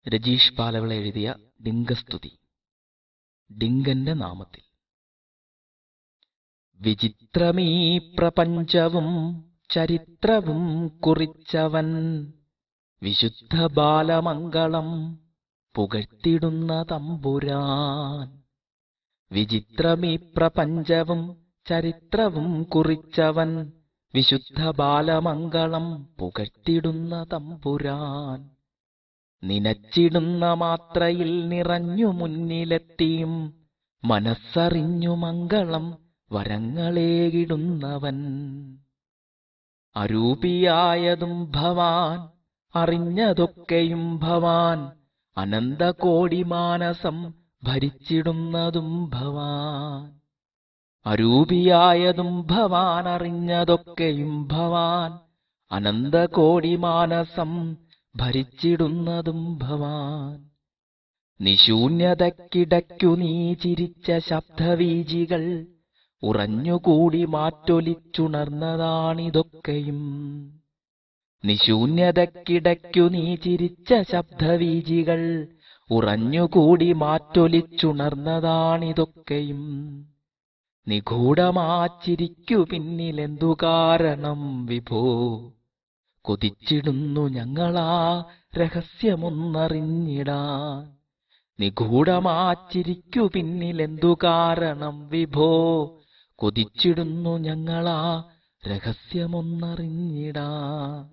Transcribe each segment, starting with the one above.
രജീഷ് പാലവിള എഴുതിയ ഡിംഗസ്തുതി. ഡിങ്കന്റെ നാമത്തിൽ. വിചിത്രമീ പ്രപഞ്ചവും ചരിത്രവും കുറിച്ചവൻ, വിശുദ്ധ ബാലമംഗളം പുകഴ്ത്തിടുന്ന തമ്പുരാൻ. വിചിത്രമീ പ്രപഞ്ചവും ചരിത്രവും കുറിച്ചവൻ, വിശുദ്ധ ബാലമംഗളം പുകഴ്ത്തിടുന്ന തമ്പുരാൻ. നിനച്ചിടുന്ന മാത്രയിൽ നിറഞ്ഞു മുന്നിലെത്തിയും, മനസ്സറിഞ്ഞു മംഗളം വരങ്ങളേകിടുന്നവൻ. അരൂപിയായതും ഭവാൻ, അറിഞ്ഞതൊക്കെയും ഭവാൻ, അനന്തകോടി മാനസം ഭരിച്ചിടുന്നതും ഭവാൻ. അരൂപിയായതും ഭവാൻ, അറിഞ്ഞതൊക്കെയും ഭവാൻ, അനന്തകോടി മാനസം ഭരിച്ചിടുന്നതും ഭവാൻ. നിശൂന്യതക്കിടയ്ക്കു നീ ചിരിച്ച ശബ്ദവീചികൾ, ഉറഞ്ഞുകൂടി മാറ്റൊലിച്ചുണർന്നതാണിതൊക്കെയും. നിശൂന്യതക്കിടയ്ക്കു നീ ചിരിച്ച ശബ്ദവീചികൾ, ഉറഞ്ഞുകൂടി മാറ്റൊലിച്ചുണർന്നതാണിതൊക്കെയും. നിഗൂഢമാച്ചിരിക്കു പിന്നിലെന്തു കാരണം വിഭോ, കൊതിച്ചിടുന്നു ഞങ്ങളാ രഹസ്യമൊന്നറിഞ്ഞിടാൻ. നിഗൂഢമാച്ചിരിക്കു പിന്നിലെന്തു കാരണം വിഭോ, കൊതിച്ചിടുന്നു ഞങ്ങളാ രഹസ്യമൊന്നറിഞ്ഞിടാൻ.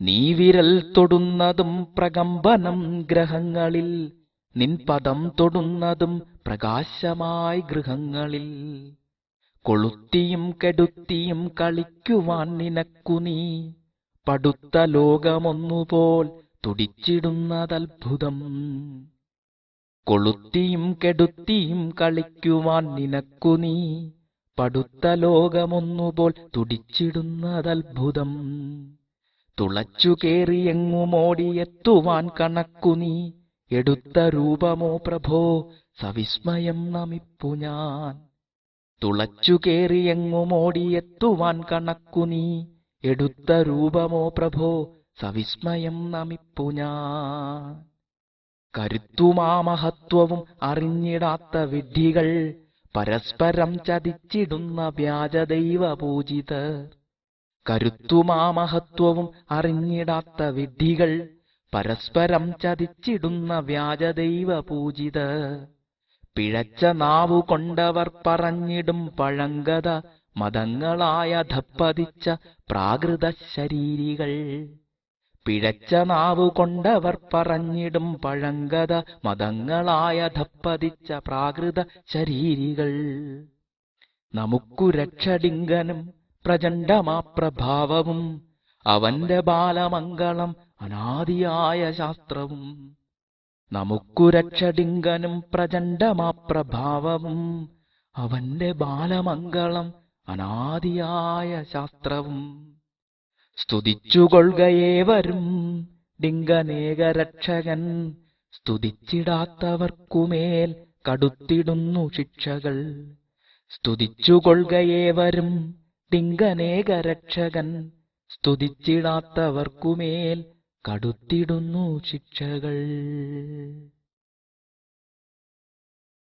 നീ വിരൽ തൊടുന്നതും പ്രകമ്പനം ഗ്രഹങ്ങളിൽ, നിൻ പദം തൊടുന്നതും പ്രകാശമായി ഗൃഹങ്ങളിൽ. കൊളുത്തിയും കെടുത്തിയും കളിക്കുവാൻ നിനക്കു നീ, പടുത്ത ലോകമൊന്നുപോൽ തുടിച്ചിടുന്നതത്ഭുതം. കൊളുത്തിയും കെടുത്തിയും കളിക്കുവാൻ നിനക്കു നീ, പടുത്ത ലോകമൊന്നുപോൽ തുടിച്ചിടുന്നതത്ഭുതം. തുളച്ചു കേറിയെങ്ങുമോടിയെത്തുവാൻ കണക്കു നീ, എടുത്ത രൂപമോ പ്രഭോ സവിസ്മയം നമിപ്പു ഞാൻ. തുളച്ചു കേറിയെങ്ങുമോടിയെത്തുവാൻ കണക്കു നീ, എടുത്ത രൂപമോ പ്രഭോ സവിസ്മയം നമിപ്പു ഞാൻ. കരുത്തുമാമഹത്വവും അറിഞ്ഞിടാത്ത വിഡ്ഢികൾ, പരസ്പരം ചതിച്ചിടുന്ന വ്യാജദൈവപൂജിതർ. കരുത്തുമാമഹത്വവും അറിഞ്ഞിടാത്ത വിഡ്ഢികൾ, പരസ്പരം ചതിച്ചിടുന്ന വ്യാജദൈവപൂജിതർ. പിഴച്ച നാവു കൊണ്ടവർ പറഞ്ഞിടും പഴങ്കഥ, മതങ്ങളായ ധപ്പതിച്ച പ്രാകൃത ശരീരികൾ. പിഴച്ച നാവു കൊണ്ടവർ പറഞ്ഞിടും പഴങ്കഥ, മതങ്ങളായ ധപ്പതിച്ച പ്രാകൃത ശരീരികൾ. നമുക്കു രക്ഷഡിങ്കനും പ്രചണ്ഡമാ പ്രഭാവവും, അവന്റെ ബാലമംഗളം അനാദിയായ ശാസ്ത്രവും. നമുക്കു രക്ഷഡിങ്കനും പ്രചണ്ഡമാ പ്രഭാവവും, അവന്റെ ബാലമംഗളം അനാദിയായ ശാസ്ത്രവും. സ്തുതിച്ചുകൊള്ളുകയേവരും ഡിങ്കനേകരക്ഷകൻ, സ്തുതിച്ചിടാത്തവർക്കുമേൽ കടുത്തിടുന്നു ശിക്ഷകൾ. സ്തുതിച്ചുകൊള്ളുകയേവരും ഡിങ്കനേകരക്ഷകൻ, സ്തുതിച്ചിടാത്തവർക്കുമേൽ കടുത്തിടുന്നു ശിക്ഷകൾ.